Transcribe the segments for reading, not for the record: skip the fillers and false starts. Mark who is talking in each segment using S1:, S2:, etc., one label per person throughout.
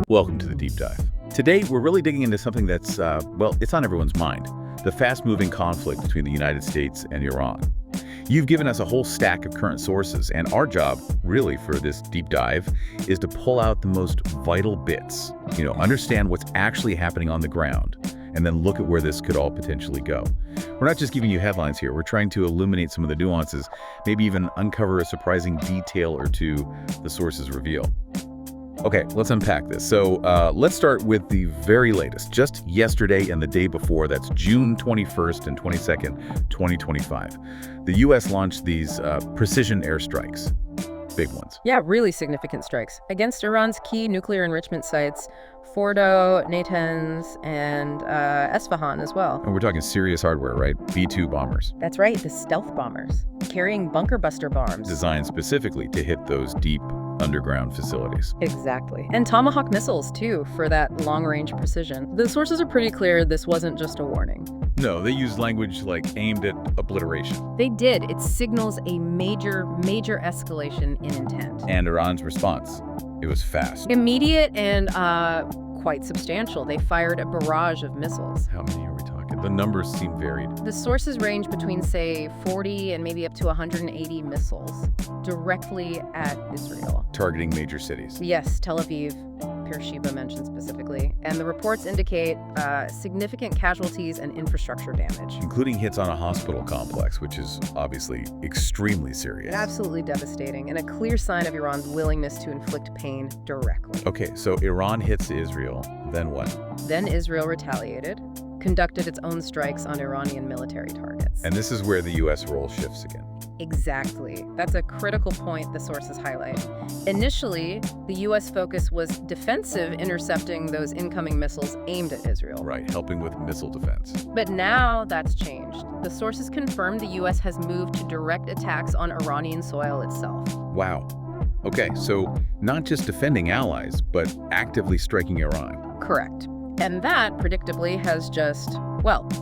S1: Welcome to the Deep Dive. Today, we're really digging into something that's, it's on everyone's mind, the fast-moving conflict between the United States and Iran. You've given us a whole stack of current sources, and our job, really, for this deep dive, is to pull out the most vital bits, understand what's actually happening on the ground, and then look at where this could all potentially go. We're not just giving you headlines here, we're trying to illuminate some of the nuances, maybe even uncover a surprising detail or two the sources reveal. Okay, let's unpack this. So let's start with the very latest. Just yesterday and the day before, that's June 21st and 22nd, 2025, the U.S. launched these precision airstrikes, big ones.
S2: Yeah, really significant strikes against Iran's key nuclear enrichment sites, Fordo, Natanz, and Esfahan as well.
S1: And we're talking serious hardware, right? B-2 bombers.
S2: That's right, the stealth bombers, carrying bunker buster bombs.
S1: Designed specifically to hit those deep underground facilities.
S2: Exactly. And Tomahawk missiles, too, for that long-range precision. The sources are pretty clear this wasn't just a warning.
S1: No, they used language like aimed at obliteration.
S2: They did. It signals a major escalation in intent.
S1: And Iran's response, it was fast.
S2: Immediate and quite substantial. They fired a barrage of missiles.
S1: How many are we talking? The numbers seem varied.
S2: The sources range between, say, 40 and maybe up to 180 missiles directly at Israel.
S1: Targeting major cities.
S2: Yes, Tel Aviv, Beersheba mentioned specifically. And the reports indicate significant casualties and infrastructure damage.
S1: Including hits on a hospital complex, which is obviously extremely serious.
S2: Absolutely devastating, and a clear sign of Iran's willingness to inflict pain directly.
S1: Okay, so Iran hits Israel, then what?
S2: Then Israel retaliated, conducted its own strikes on Iranian military targets.
S1: And this is where the U.S. role shifts again.
S2: Exactly. That's a critical point the sources highlight. Initially, the U.S. focus was defensive, intercepting those incoming missiles aimed at Israel.
S1: Right, helping with missile defense.
S2: But now that's changed. The sources confirmed the U.S. has moved to direct attacks on Iranian soil itself.
S1: Wow. Okay, so not just defending allies, but actively striking Iran.
S2: Correct. And that, predictably, has just,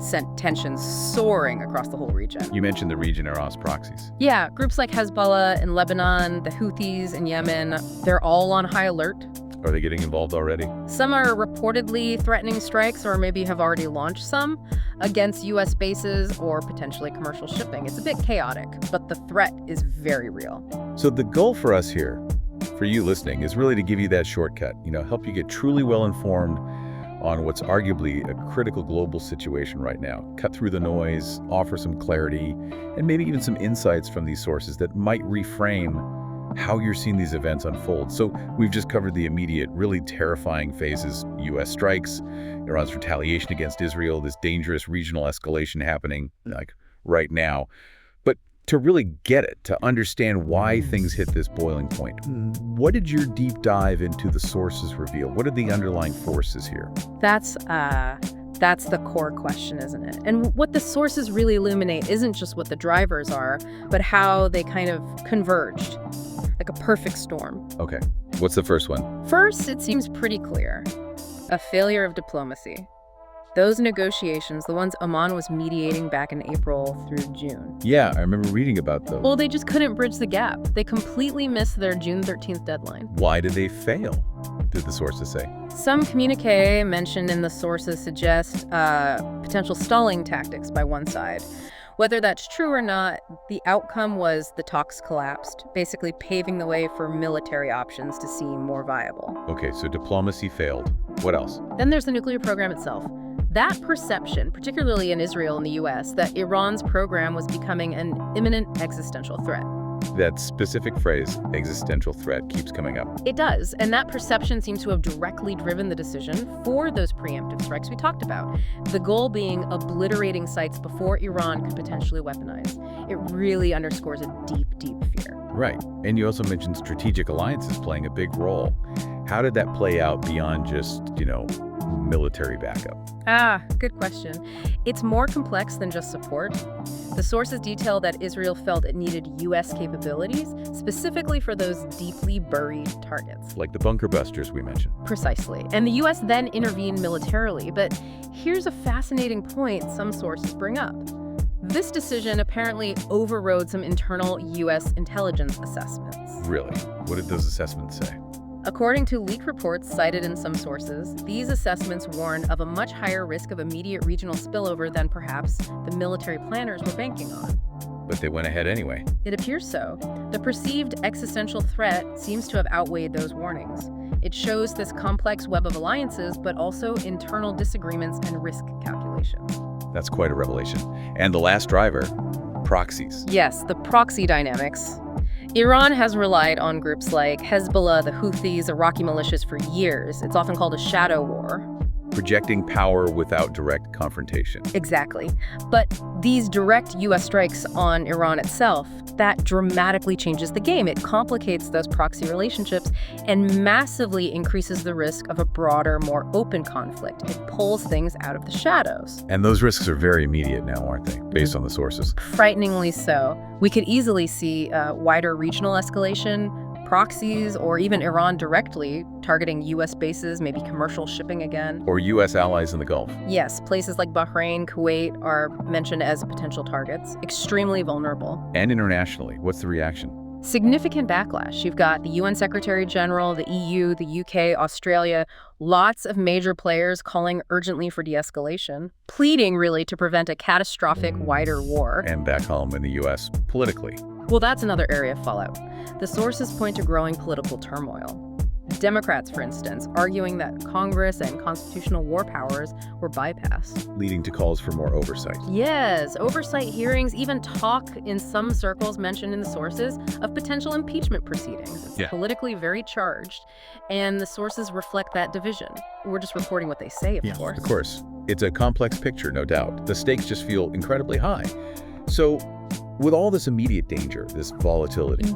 S2: sent tensions soaring across the whole region.
S1: You mentioned the region Iran's proxies.
S2: Yeah, groups like Hezbollah in Lebanon, the Houthis in Yemen, they're all on high alert.
S1: Are they getting involved already?
S2: Some are reportedly threatening strikes or maybe have already launched some against U.S. bases or potentially commercial shipping. It's a bit chaotic, but the threat is very real.
S1: So the goal for us here, for you listening, is really to give you that shortcut, help you get truly well-informed on what's arguably a critical global situation right now. Cut through the noise, offer some clarity, and maybe even some insights from these sources that might reframe how you're seeing these events unfold. So we've just covered the immediate, really terrifying phases: U.S. strikes, Iran's retaliation against Israel, this dangerous regional escalation happening like right now. But to really get it, to understand why things hit this boiling point, what did your deep dive into the sources reveal? What are the underlying forces here?
S2: That's the core question, isn't it? And what the sources really illuminate isn't just what the drivers are, but how they kind of converged, like a perfect storm.
S1: Okay, what's the first one?
S2: First, it seems pretty clear. A failure of diplomacy. Those negotiations, the ones Oman was mediating back in April through June.
S1: Yeah, I remember reading about those.
S2: Well, they just couldn't bridge the gap. They completely missed their June 13th deadline.
S1: Why did they fail, did the sources say?
S2: Some communique mentioned in the sources suggest potential stalling tactics by one side. Whether that's true or not, the outcome was the talks collapsed, basically paving the way for military options to seem more viable.
S1: Okay, so diplomacy failed. What else?
S2: Then there's the nuclear program itself. That perception, particularly in Israel and the U.S., that Iran's program was becoming an imminent existential threat.
S1: That specific phrase, existential threat, keeps coming up.
S2: It does, and that perception seems to have directly driven the decision for those preemptive strikes we talked about, the goal being obliterating sites before Iran could potentially weaponize. It really underscores a deep fear.
S1: Right, and you also mentioned strategic alliances playing a big role. How did that play out beyond just, military backup?
S2: Good question. It's more complex than just support. The sources detail that Israel felt it needed U.S. capabilities, specifically for those deeply buried targets.
S1: Like the bunker busters we mentioned.
S2: Precisely. And the U.S. then intervened militarily. But here's a fascinating point some sources bring up. This decision apparently overrode some internal U.S. intelligence assessments.
S1: Really? What did those assessments say?
S2: According to leaked reports cited in some sources, these assessments warn of a much higher risk of immediate regional spillover than perhaps the military planners were banking on.
S1: But they went ahead anyway.
S2: It appears so. The perceived existential threat seems to have outweighed those warnings. It shows this complex web of alliances, but also internal disagreements and risk calculation.
S1: That's quite a revelation. And the last driver, proxies.
S2: Yes, the proxy dynamics. Iran has relied on groups like Hezbollah, the Houthis, Iraqi militias for years. It's often called a shadow war.
S1: Projecting power without direct confrontation.
S2: Exactly. But these direct U.S. strikes on Iran itself, that dramatically changes the game. It complicates those proxy relationships and massively increases the risk of a broader, more open conflict. It pulls things out of the shadows.
S1: And those risks are very immediate now, aren't they, based on the sources?
S2: Frighteningly so. We could easily see wider regional escalation, proxies, or even Iran directly targeting U.S. bases, maybe commercial shipping again.
S1: Or U.S. allies in the Gulf.
S2: Yes, places like Bahrain, Kuwait are mentioned as potential targets, extremely vulnerable.
S1: And internationally, what's the reaction?
S2: Significant backlash. You've got the UN Secretary General, the EU, the UK, Australia, lots of major players calling urgently for de-escalation, pleading really to prevent a catastrophic wider war.
S1: And back home in the U.S., politically.
S2: Well, that's another area of fallout. The sources point to growing political turmoil. Democrats, for instance, arguing that Congress and constitutional war powers were bypassed.
S1: Leading to calls for more oversight.
S2: Yes, oversight hearings, even talk in some circles mentioned in the sources of potential impeachment proceedings. It's politically very charged, and the sources reflect that division. We're just reporting what they say, of course.
S1: Of course. It's a complex picture, no doubt. The stakes just feel incredibly high. So, with all this immediate danger, this volatility,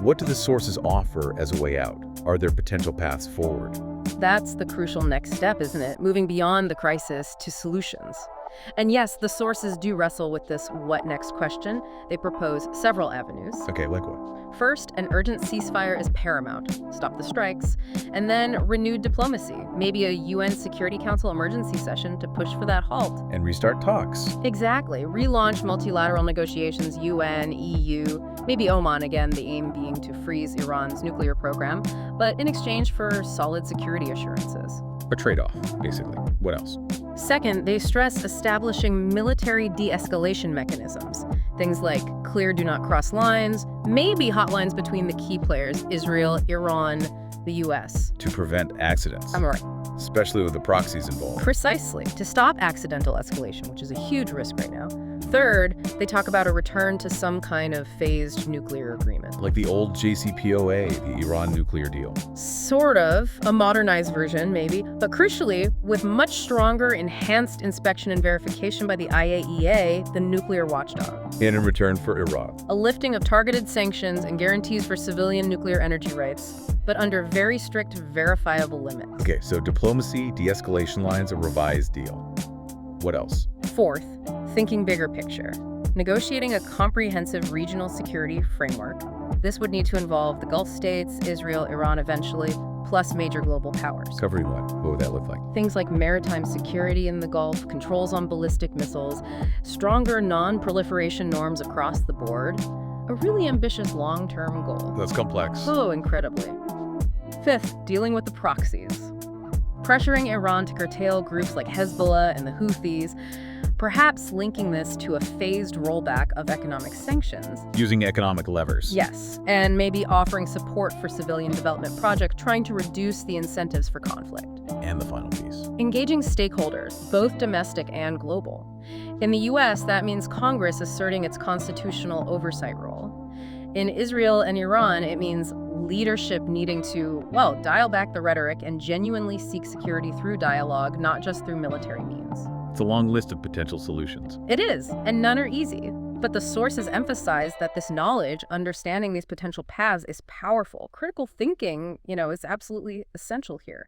S1: what do the sources offer as a way out? Are there potential paths forward?
S2: That's the crucial next step, isn't it? Moving beyond the crisis to solutions. And yes, the sources do wrestle with this what next question. They propose several avenues.
S1: Okay, like what?
S2: First, an urgent ceasefire is paramount. Stop the strikes. And then renewed diplomacy. Maybe a UN Security Council emergency session to push for that halt.
S1: And restart talks.
S2: Exactly. Relaunch multilateral negotiations, UN, EU, maybe Oman again, the aim being to freeze Iran's nuclear program, but in exchange for solid security assurances.
S1: A trade-off, basically. What else?
S2: Second, they stress establishing military de-escalation mechanisms. Things like clear do not cross lines, maybe hotlines between the key players, Israel, Iran, the US.
S1: To prevent accidents.
S2: I'm right.
S1: Especially with the proxies involved.
S2: Precisely. To stop accidental escalation, which is a huge risk right now. Third, they talk about a return to some kind of phased nuclear agreement.
S1: Like the old JCPOA, the Iran nuclear deal.
S2: Sort of. A modernized version, maybe. But crucially, with much stronger, enhanced inspection and verification by the IAEA, the nuclear watchdog.
S1: And in return for Iran.
S2: A lifting of targeted sanctions and guarantees for civilian nuclear energy rights, but under very strict, verifiable limits.
S1: Okay, so diplomacy, de-escalation lines, a revised deal. What else?
S2: Fourth, thinking bigger picture. Negotiating a comprehensive regional security framework. This would need to involve the Gulf states, Israel, Iran eventually, plus major global powers.
S1: Covering what? What would that look like?
S2: Things like maritime security in the Gulf, controls on ballistic missiles, stronger non-proliferation norms across the board. A really ambitious long-term goal.
S1: That's complex.
S2: Oh, incredibly. Fifth, dealing with the proxies. Pressuring Iran to curtail groups like Hezbollah and the Houthis, perhaps linking this to a phased rollback of economic sanctions.
S1: Using economic levers.
S2: Yes, and maybe offering support for civilian development projects, trying to reduce the incentives for conflict.
S1: And the final piece.
S2: Engaging stakeholders, both domestic and global. In the US, that means Congress asserting its constitutional oversight role. In Israel and Iran, it means leadership needing to, well, dial back the rhetoric and genuinely seek security through dialogue, not just through military means.
S1: It's a long list of potential solutions.
S2: It is, and none are easy. But the sources emphasize that this knowledge, understanding these potential paths, is powerful. Critical thinking, is absolutely essential here.